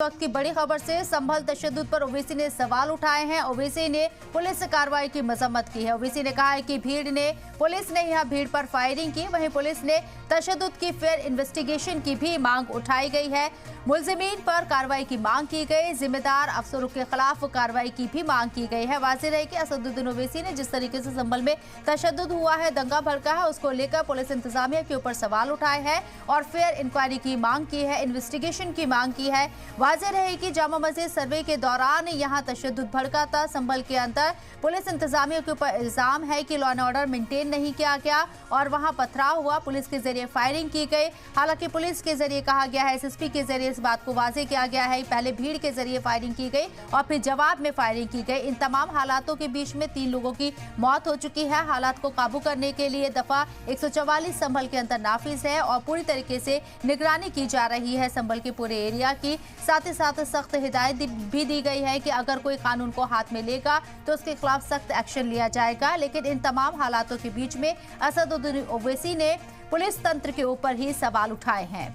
वक्त की बड़ी खबर से संभल तशद्दुद पर ओवैसी ने सवाल उठाए हैं। ओवैसी ने पुलिस कार्रवाई की मजम्मत की है। ओवैसी ने कहा है कि पुलिस ने यहां भीड़ पर फायरिंग की, वहीं पुलिस ने तशद्दुद की फेयर इन्वेस्टिगेशन की भी मांग उठाई गई है। मुलजिमीन पर कार्रवाई की मांग की गई, जिम्मेदार अफसरों के खिलाफ कार्रवाई की भी मांग की गई है। वाज़ेह रहे कि असदुद्दीन ओवैसी ने जिस तरीके से संभल में तशद्दुद हुआ है, दंगा भड़का है, उसको लेकर पुलिस इंतजामिया के ऊपर सवाल उठाए हैं और फेयर इंक्वायरी की मांग की है, इन्वेस्टिगेशन की मांग की है। वाज़ेह रहे कि जामा मस्जिद सर्वे के दौरान यहां तशद्दुद भड़का था। संभल के अंदर पुलिस इंतजामिया के ऊपर इल्जाम है कि लॉ एंड ऑर्डर मेंटेन नहीं किया गया और वहां पथराव हुआ, पुलिस के जरिए फायरिंग की गई। हालांकि पुलिस के जरिए कहा गया है, एसएसपी के जरिए इस बात को वाज़ेह किया गया है, पहले भीड़ के जरिए फायरिंग की गई और फिर जवाब में फायरिंग की गई। इन तमाम हालातों के बीच में 3 लोगों की मौत हो चुकी है। हालात को काबू करने के लिए दफा 144 संभल के अंदर नाफिज है और पूरी तरीके से निगरानी की जा रही है संभल के पूरे एरिया की। साथ ही साथ सख्त हिदायत भी दी गई है कि अगर कोई कानून को हाथ में लेगा तो उसके खिलाफ सख्त एक्शन लिया जाएगा। लेकिन इन तमाम हालातों के बीच में असदुद्दीन ओवैसी ने पुलिस तंत्र के ऊपर ही सवाल उठाए हैं।